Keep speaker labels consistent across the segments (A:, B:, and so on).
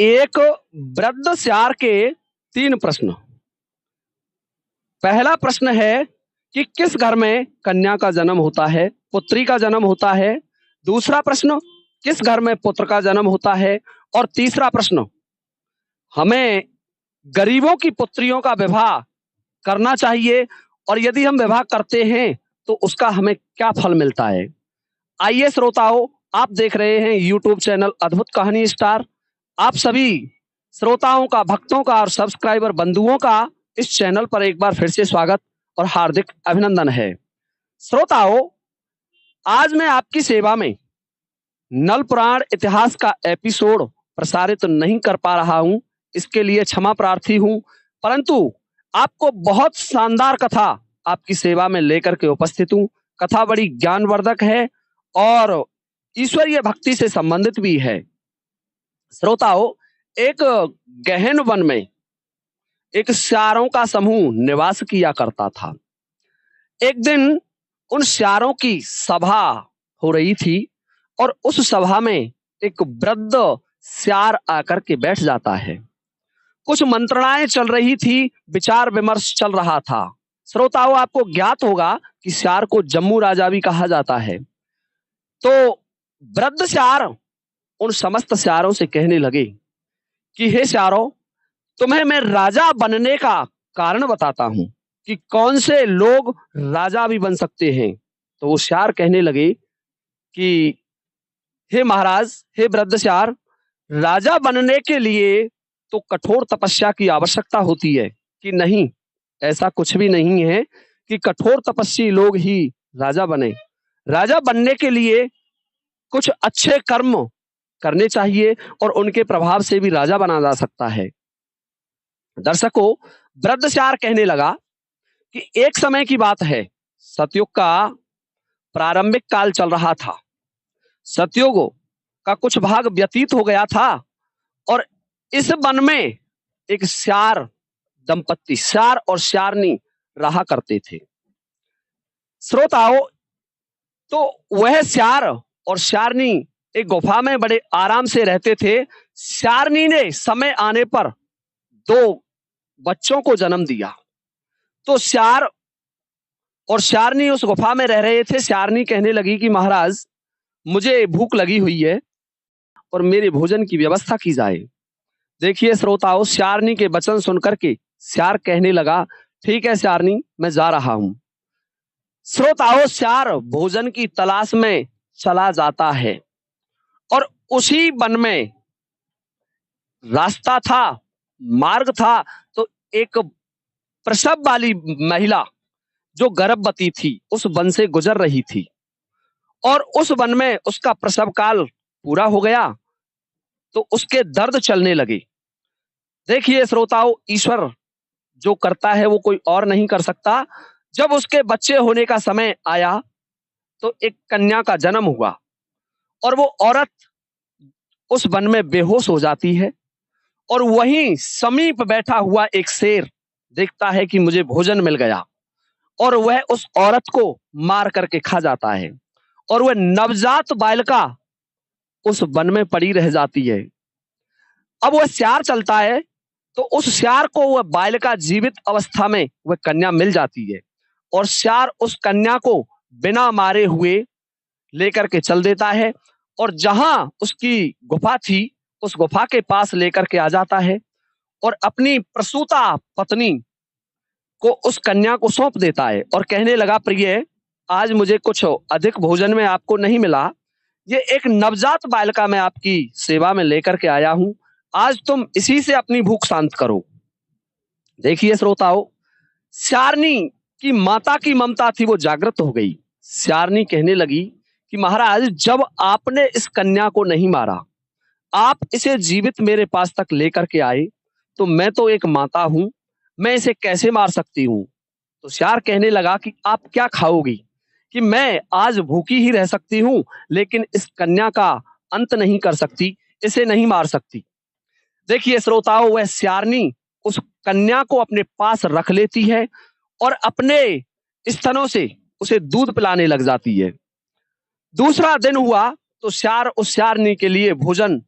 A: एक वृद्ध श्यार के 3 प्रश्न। पहला प्रश्न है कि किस घर में कन्या का जन्म होता है, पुत्री का जन्म होता है? दूसरा प्रश्न, किस घर में पुत्र का जन्म होता है? और तीसरा प्रश्न, हमें गरीबों की पुत्रियों का विवाह करना चाहिए और यदि हम विवाह करते हैं तो उसका हमें क्या फल मिलता है? आइए श्रोताओं, आप देख रहे हैं यूट्यूब चैनल अद्भुत कहानी स्टार। आप सभी श्रोताओं का, भक्तों का और सब्सक्राइबर बंधुओं का इस चैनल पर एक बार फिर से स्वागत और हार्दिक अभिनंदन है। श्रोताओं, आज मैं आपकी सेवा में नल पुराण इतिहास का एपिसोड प्रसारित नहीं कर पा रहा हूं, इसके लिए क्षमा प्रार्थी हूं, परंतु आपको बहुत शानदार कथा आपकी सेवा में लेकर के उपस्थित हूं। कथा बड़ी ज्ञानवर्धक है और ईश्वरीय भक्ति से संबंधित भी है। श्रोताओं, एक गहन वन में एक श्यारों का समूह निवास किया करता था। एक दिन उन श्यारों की सभा हो रही थी और उस सभा में एक वृद्ध श्यार आकर के बैठ जाता है। कुछ मंत्रणाएं चल रही थी, विचार विमर्श चल रहा था। श्रोताओं, आपको ज्ञात होगा कि श्यार को जम्मू राजा भी कहा जाता है। तो वृद्ध श्यार उन समस्त श्यारों से कहने लगे कि हे श्यारों, तुम्हें मैं राजा बनने का कारण बताता हूं कि कौन से लोग राजा भी बन सकते हैं। तो वो श्यार कहने लगे कि हे महाराज, हे वृद्ध श्यार, राजा बनने के लिए तो कठोर तपस्या की आवश्यकता होती है कि नहीं? ऐसा कुछ भी नहीं है कि कठोर तपस्वी लोग ही राजा बने। राजा बनने के लिए कुछ अच्छे कर्म करने चाहिए और उनके प्रभाव से भी राजा बना जा सकता है। दर्शकों, वृद्ध श्यार कहने लगा कि एक समय की बात है, सतयुग का प्रारंभिक काल चल रहा था। सतयुग का कुछ भाग व्यतीत हो गया था और इस वन में एक श्यार दंपत्ति, श्यार और श्यारनी रहा करते थे। श्रोताओं, तो वह श्यार और श्यारनी एक गुफा में बड़े आराम से रहते थे। श्यारनी ने समय आने पर 2 बच्चों को जन्म दिया। तो श्यार और श्यारनी उस गुफा में रह रहे थे। श्यारनी कहने लगी कि महाराज, मुझे भूख लगी हुई है और मेरे भोजन की व्यवस्था की जाए। देखिए श्रोताओं, श्यारनी के वचन सुनकर के श्यार कहने लगा, ठीक है श्यारनी, मैं जा रहा हूं। श्रोताओं, श्यार भोजन की तलाश में चला जाता है और उसी वन में रास्ता था, मार्ग था। तो एक प्रसव वाली महिला जो गर्भवती थी उस वन से गुजर रही थी और उस वन में उसका प्रसव काल पूरा हो गया तो उसके दर्द चलने लगे। देखिए श्रोताओं, ईश्वर जो करता है वो कोई और नहीं कर सकता। जब उसके बच्चे होने का समय आया तो एक कन्या का जन्म हुआ और वो औरत उस वन में बेहोश हो जाती है और वहीं समीप बैठा हुआ एक शेर देखता है कि मुझे भोजन मिल गया और वह उस औरत को मार करके खा जाता है और वह नवजात बालिका उस वन में पड़ी रह जाती है। अब वह श्यार चलता है तो उस श्यार को वह बालिका जीवित अवस्था में वह कन्या मिल जाती है और श्यार उस कन्या को बिना मारे हुए लेकर के चल देता है और जहां उसकी गुफा थी उस गुफा के पास लेकर के आ जाता है और अपनी प्रसूता पत्नी को उस कन्या को सौंप देता है और कहने लगा, प्रिय, आज मुझे कुछ अधिक भोजन में आपको नहीं मिला, ये एक नवजात बालिका मैं आपकी सेवा में लेकर के आया हूं, आज तुम इसी से अपनी भूख शांत करो। देखिए श्रोताओं, श्यारनी की माता की ममता थी वो जागृत हो गई। श्यारनी कहने लगी कि महाराज, जब आपने इस कन्या को नहीं मारा, आप इसे जीवित मेरे पास तक लेकर के आए, तो मैं तो एक माता हूं, मैं इसे कैसे मार सकती हूं? तो श्यार कहने लगा कि आप क्या खाओगी कि मैं आज भूखी ही रह सकती हूं लेकिन इस कन्या का अंत नहीं कर सकती, इसे नहीं मार सकती। देखिए श्रोताओं, वह श्यारनी उस कन्या को अपने पास रख लेती है और अपने स्तनों से उसे दूध पिलाने लग जाती है। दूसरा दिन हुआ तो श्यार उस श्यारनी के लिए भोजन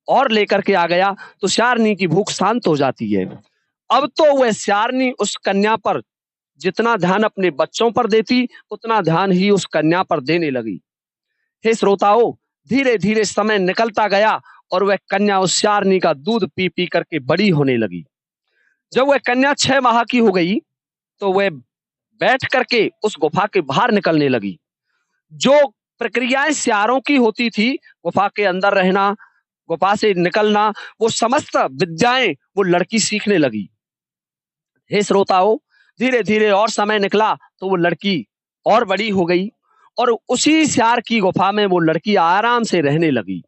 A: और लेकर के आ गया तो श्यारनी की भूख शांत हो जाती है। अब तो वह श्यारनी उस कन्या पर जितना ध्यान अपने बच्चों पर देती उतना ध्यान ही उस कन्या पर देने लगी। हे श्रोताओं, धीरे धीरे समय निकलता गया और वह कन्या उस श्यारनी का दूध पी पी करके बड़ी होने लगी। जब वह कन्या 6 माह की हो गई तो वह बैठ करके उस गुफा के बाहर निकलने लगी। जो प्रक्रियाएं श्यारों की होती थी, गुफा के अंदर रहना, गुफा से निकलना, वो समस्त विद्याएं वो लड़की सीखने लगी। हे श्रोताओं, धीरे धीरे और समय निकला तो वो लड़की और बड़ी हो गई और उसी श्यार की गुफा में वो लड़की आराम से रहने लगी।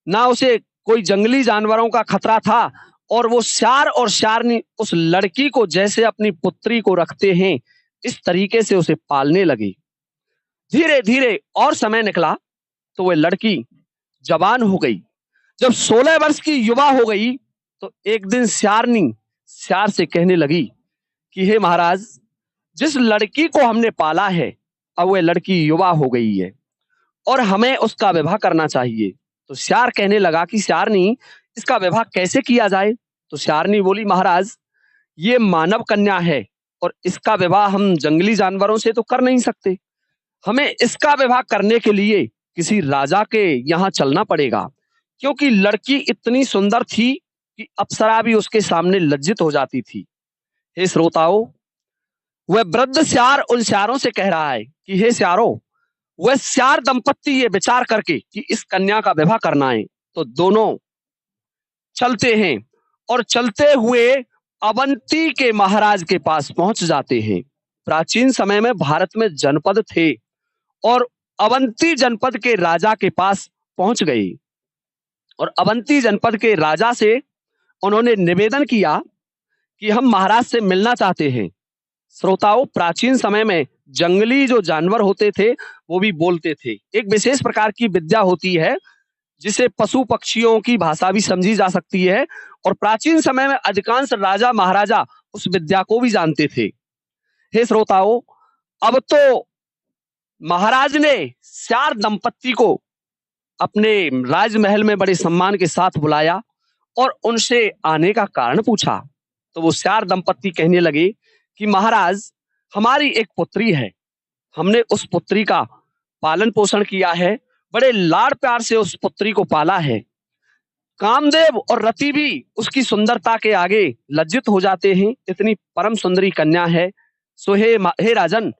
A: ना उसे कोई जंगली जानवरों का खतरा था और वो श्यार और श्यारनी उस लड़की को जैसे अपनी पुत्री को रखते हैं इस तरीके से उसे पालने लगे। धीरे धीरे और समय निकला तो वह लड़की जवान हो गई। जब 16 वर्ष की युवा हो गई तो एक दिन श्यारनी श्यार से कहने लगी कि हे महाराज, जिस लड़की को हमने पाला है अब वह लड़की युवा हो गई है और हमें उसका विवाह करना चाहिए। तो श्यार कहने लगा कि श्यारनी, इसका विवाह कैसे किया जाए? तो श्यारनी बोली, महाराज, ये मानव कन्या है और इसका विवाह हम जंगली जानवरों से तो कर नहीं सकते। हमें इसका विवाह करने के लिए किसी राजा के यहाँ चलना पड़ेगा, क्योंकि लड़की इतनी सुंदर थी कि अप्सरा भी उसके सामने लज्जित हो जाती थी। हे श्रोताओं, वह वृद्ध श्यार उन श्यारों से कह रहा है कि हे श्यारों, वह श्यार दंपत्ति ये विचार करके कि इस कन्या का विवाह करना है तो दोनों चलते हैं और चलते हुए अवंती के महाराज के पास पहुंच जाते हैं। प्राचीन समय में भारत में जनपद थे और अवंती जनपद के राजा के पास पहुंच गए और अवंती जनपद के राजा से उन्होंने निवेदन किया कि हम महाराज से मिलना चाहते हैं। श्रोताओं, प्राचीन समय में जंगली जो जानवर होते थे वो भी बोलते थे। एक विशेष प्रकार की विद्या होती है जिसे पशु पक्षियों की भाषा भी समझी जा सकती है और प्राचीन समय में अधिकांश राजा महाराजा उस विद्या को भी जानते थे। हे श्रोताओं, अब तो महाराज ने श्यार दंपत्ति को अपने राजमहल में बड़े सम्मान के साथ बुलाया और उनसे आने का कारण पूछा। तो वो श्यार दंपत्ति कहने लगे कि महाराज, हमारी एक पुत्री है, हमने उस पुत्री का पालन पोषण किया है, बड़े लाड़ प्यार से उस पुत्री को पाला है। कामदेव और रति भी उसकी सुंदरता के आगे लज्जित हो जाते हैं, इतनी परम सुंदरी कन्या है। सो हे राजन,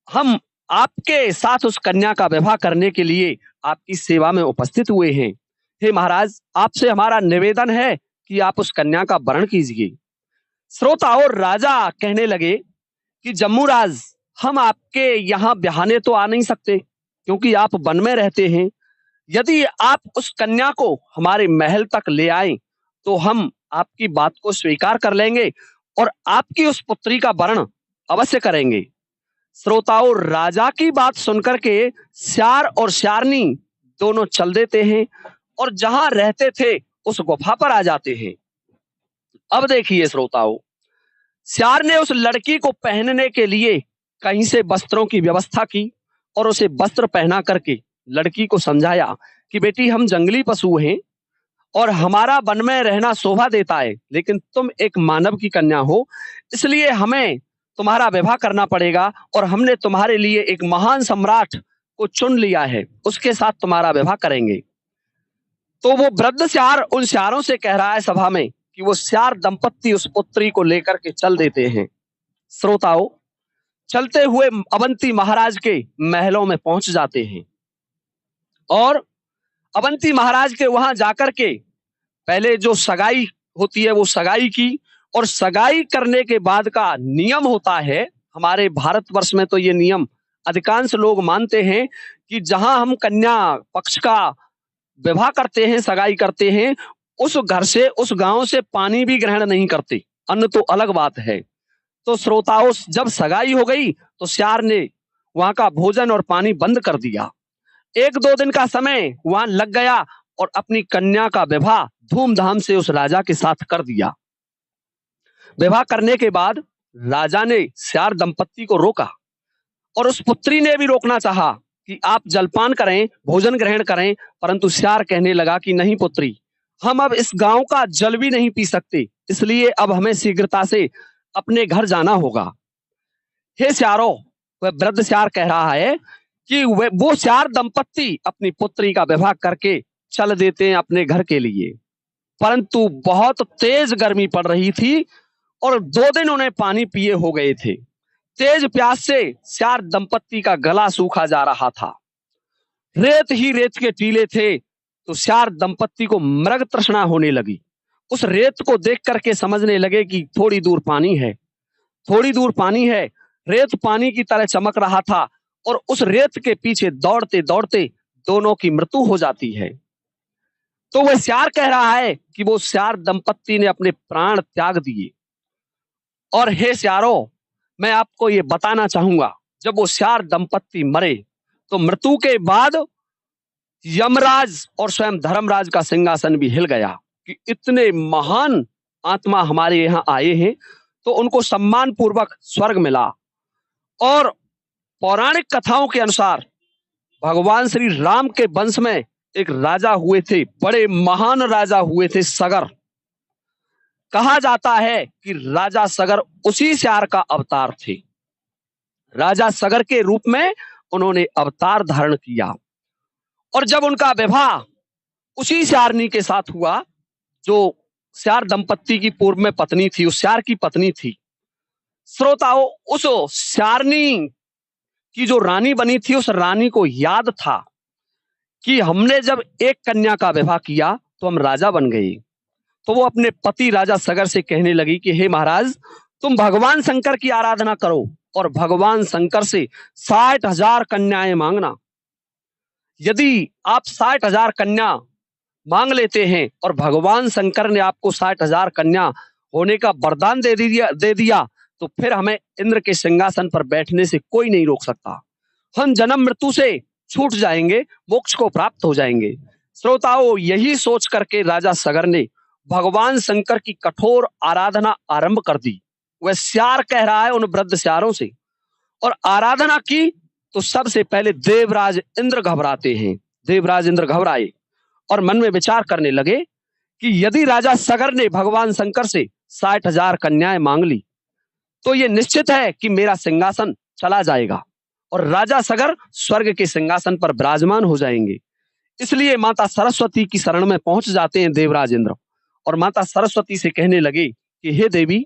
A: हम आपके साथ उस कन्या का विवाह करने के लिए आपकी सेवा में उपस्थित हुए हैं। हे महाराज, आपसे हमारा निवेदन है कि आप उस कन्या का वरण कीजिए। श्रोताओं, राजा कहने लगे कि जम्मूराज, हम आपके यहाँ ब्याहने तो आ नहीं सकते क्योंकि आप वन में रहते हैं। यदि आप उस कन्या को हमारे महल तक ले आए तो हम आपकी बात को स्वीकार कर लेंगे और आपकी उस पुत्री का वरण अवश्य करेंगे। श्रोताओं, राजा की बात सुनकर के श्यार और श्यारनी दोनों चल देते हैं और जहां रहते थे उस गुफा पर आ जाते हैं। अब देखिए श्रोताओं, श्यार ने उस लड़की को पहनने के लिए कहीं से वस्त्रों की व्यवस्था की और उसे वस्त्र पहना करके लड़की को समझाया कि बेटी, हम जंगली पशु हैं और हमारा वन में रहना शोभा देता है, लेकिन तुम एक मानव की कन्या हो, इसलिए हमें तुम्हारा विवाह करना पड़ेगा और हमने तुम्हारे लिए एक महान सम्राट को चुन लिया है, उसके साथ तुम्हारा विवाह करेंगे। तो वो वृद्ध श्यार उन श्यारों से कह रहा है सभा में कि वो श्यार दंपत्ति उस पुत्री को लेकर के चल देते हैं। श्रोताओं, चलते हुए अवंती महाराज के महलों में पहुंच जाते हैं और अवंती महाराज के वहां जाकर के पहले जो सगाई होती है वो सगाई की और सगाई करने के बाद का नियम होता है, हमारे भारतवर्ष में तो ये नियम अधिकांश लोग मानते हैं कि जहां हम कन्या पक्ष का विवाह करते हैं, सगाई करते हैं, उस घर से, उस गांव से पानी भी ग्रहण नहीं करते, अन्न तो अलग बात है। तो श्रोताओं, जब सगाई हो गई तो श्यार ने वहां का भोजन और पानी बंद कर दिया। 1-2 दिन का समय वहां लग गया और अपनी कन्या का विवाह धूमधाम से उस राजा के साथ कर दिया। विवाह करने के बाद राजा ने श्यार दंपत्ति को रोका और उस पुत्री ने भी रोकना चाहा कि आप जलपान करें, भोजन ग्रहण करें, परंतु श्यार कहने लगा कि नहीं पुत्री, हम अब इस गांव का जल भी नहीं पी सकते, इसलिए अब हमें शीघ्रता से अपने घर जाना होगा। हे स्यारो, वह वृद्ध स्यार कह रहा है कि वो स्यार दंपत्ति अपनी पुत्री का विवाह करके चल देते हैं अपने घर के लिए, परंतु बहुत तेज गर्मी पड़ रही थी और 2 दिन उन्हें पानी पिए हो गए थे। तेज प्यास से स्यार दंपत्ति का गला सूखा जा रहा था। रेत ही रेत के टीले थे, तो स्यार दंपत्ति को मृग तृष्णा होने लगी। उस रेत को देख करके समझने लगे कि थोड़ी दूर पानी है, थोड़ी दूर पानी है। रेत पानी की तरह चमक रहा था और उस रेत के पीछे दौड़ते दौड़ते दोनों की मृत्यु हो जाती है। तो वह स्यार कह रहा है कि वो स्यार दंपत्ति ने अपने प्राण त्याग दिए। और हे स्यारो, मैं आपको ये बताना चाहूंगा, जब वो स्यार दंपत्ति मरे तो मृत्यु के बाद यमराज और स्वयं धर्मराज का सिंहासन भी हिल गया कि इतने महान आत्मा हमारे यहाँ आए हैं, तो उनको सम्मान पूर्वक स्वर्ग मिला। और पौराणिक कथाओं के अनुसार भगवान श्री राम के वंश में एक राजा हुए थे, बड़े महान राजा हुए थे सगर। कहा जाता है कि राजा सगर उसी स्यार का अवतार थे। राजा सगर के रूप में उन्होंने अवतार धारण किया और जब उनका विवाह उसी स्यारनी के साथ हुआ जो स्यार दंपत्ति की पूर्व में पत्नी थी, उस स्यार की पत्नी थी। श्रोताओं, उस स्यारनी की जो रानी बनी थी, उस रानी को याद था कि हमने जब एक कन्या का विवाह किया तो हम राजा बन गए। तो वो अपने पति राजा सगर से कहने लगी कि हे महाराज, तुम भगवान शंकर की आराधना करो और भगवान शंकर से 60,000 कन्याएं मांगना। यदि आप 60,000 कन्या मांग लेते हैं और भगवान शंकर ने आपको 60,000 कन्या होने का वरदान दे दिया तो फिर हमें इंद्र के सिंहासन पर बैठने से कोई नहीं रोक सकता। हम जन्म मृत्यु से छूट जाएंगे, मोक्ष को प्राप्त हो जाएंगे। श्रोताओं, यही सोच करके राजा सगर ने भगवान शंकर की कठोर आराधना आरंभ कर दी। वह स्यार कह रहा है उन वृद्ध स्यारों से, और आराधना की तो सबसे पहले देवराज इंद्र घबराते हैं। देवराज इंद्र घबराए और मन में विचार करने लगे कि यदि राजा सगर ने भगवान शंकर से 60,000 कन्याएं मांग ली तो ये निश्चित है कि मेरा सिंहासन चला जाएगा और राजा सगर स्वर्ग के सिंहासन पर विराजमान हो जाएंगे। इसलिए माता सरस्वती की शरण में पहुंच जाते हैं देवराज इंद्र और माता सरस्वती से कहने लगे कि हे देवी,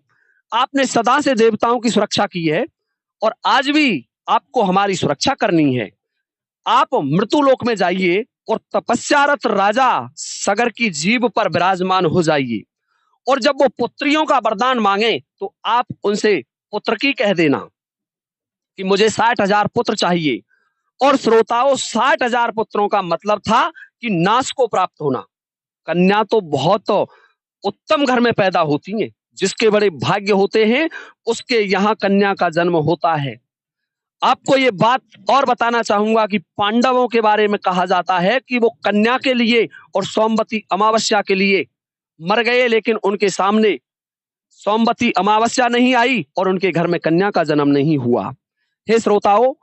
A: आपने सदा से देवताओं की सुरक्षा की है और आज भी आपको हमारी सुरक्षा करनी है। आप मृत्युलोक में जाइए और तपस्यारत राजा सगर की जीभ पर विराजमान हो जाइए और जब वो पुत्रियों का वरदान मांगे तो आप उनसे पुत्र की कह देना कि मुझे 60,000 पुत्र चाहिए। और श्रोताओं, 60,000 पुत्रों का मतलब था कि नाश को प्राप्त होना। कन्या तो बहुत उत्तम घर में पैदा होती है, जिसके बड़े भाग्य होते हैं उसके यहाँ कन्या का जन्म होता है। आपको ये बात और बताना चाहूंगा कि पांडवों के बारे में कहा जाता है कि वो कन्या के लिए और सोमवती अमावस्या के लिए मर गए, लेकिन उनके सामने सोमवती अमावस्या नहीं आई और उनके घर में कन्या का जन्म नहीं हुआ। हे श्रोताओं,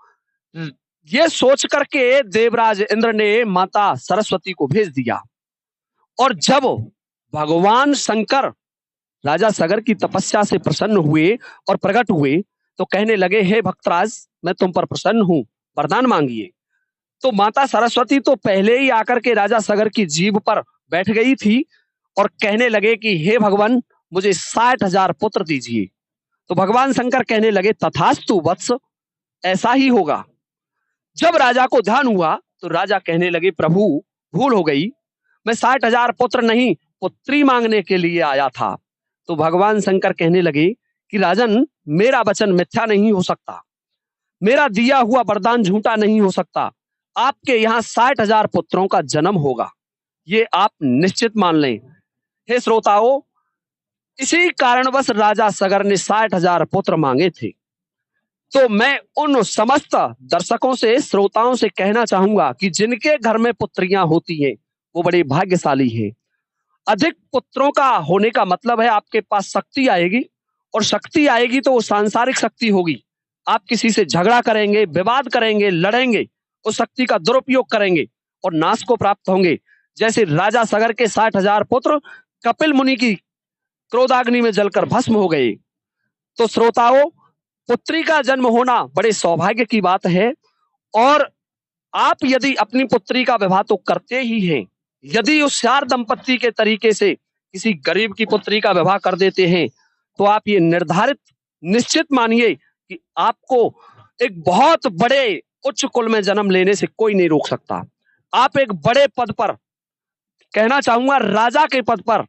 A: ये सोच करके देवराज इंद्र ने माता सरस्वती को भेज दिया और जब भगवान शंकर राजा सगर की तपस्या से प्रसन्न हुए और प्रकट हुए तो कहने लगे, हे भक्तराज, मैं तुम पर प्रसन्न हूं, वरदान मांगिए। तो माता सरस्वती तो पहले ही आकर के राजा सगर की जीभ पर बैठ गई थी और कहने लगे कि हे भगवान, मुझे 60,000 पुत्र दीजिए। तो भगवान शंकर कहने लगे, तथास्तु वत्स, ऐसा ही होगा। जब राजा को ध्यान हुआ तो राजा कहने लगे, प्रभु भूल हो गई, मैं 60,000 पुत्र नहीं पुत्री मांगने के लिए आया था। तो भगवान शंकर कहने लगे कि राजन, मेरा वचन मिथ्या नहीं हो सकता, मेरा दिया हुआ वरदान झूठा नहीं हो सकता। आपके यहाँ 60,000 पुत्रों का जन्म होगा, ये आप निश्चित मान लें। हे श्रोताओं, इसी कारणवश राजा सगर ने 60,000 पुत्र मांगे थे। तो मैं उन समस्त दर्शकों से, श्रोताओं से कहना चाहूंगा कि जिनके घर में पुत्रियां होती हैं वो बड़े भाग्यशाली हैं। अधिक पुत्रों का होने का मतलब है आपके पास शक्ति आएगी और शक्ति आएगी तो वो सांसारिक शक्ति होगी। आप किसी से झगड़ा करेंगे, विवाद करेंगे, लड़ेंगे, उस शक्ति का दुरुपयोग करेंगे और नाश को प्राप्त होंगे। जैसे राजा सगर के 60,000 पुत्र कपिल मुनि की क्रोधाग्नि में जलकर भस्म हो गए। तो श्रोताओं, पुत्री का जन्म होना बड़े सौभाग्य की बात है। और आप यदि अपनी पुत्री का विवाह तो करते ही हैं, यदि उस चार दंपत्ति के तरीके से किसी गरीब की पुत्री का विवाह कर देते हैं, तो आप ये निर्धारित निश्चित मानिए कि आपको एक बहुत बड़े उच्च कुल में जन्म लेने से कोई नहीं रोक सकता। आप एक बड़े पद पर, कहना चाहूंगा राजा के पद पर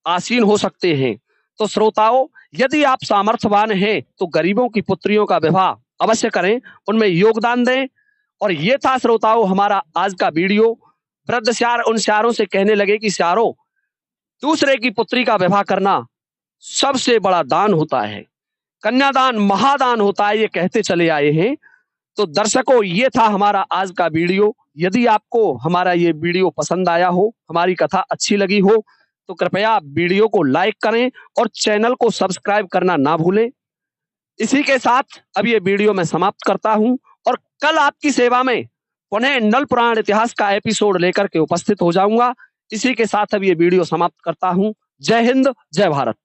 A: आसीन हो सकते हैं। तो श्रोताओं, यदि आप सामर्थ्यवान हैं तो गरीबों की पुत्रियों का विवाह अवश्य करें, उनमें योगदान दें। और ये था श्रोताओं हमारा आज का वीडियो। वृद्ध श्यार उन श्यारों से कहने लगे कि श्यारों, दूसरे की पुत्री का विवाह करना सबसे बड़ा दान होता है, कन्यादान महादान होता है, ये कहते चले आए हैं। तो दर्शकों, ये था हमारा आज का वीडियो। यदि आपको हमारा ये वीडियो पसंद आया हो, हमारी कथा अच्छी लगी हो, तो कृपया वीडियो को लाइक करें और चैनल को सब्सक्राइब करना ना भूलें। इसी के साथ अब ये वीडियो मैं समाप्त करता हूं और कल आपकी सेवा में पुनः नल पुराण इतिहास का एपिसोड लेकर के उपस्थित हो जाऊंगा। इसी के साथ अब ये वीडियो समाप्त करता हूं। जय हिंद, जय भारत।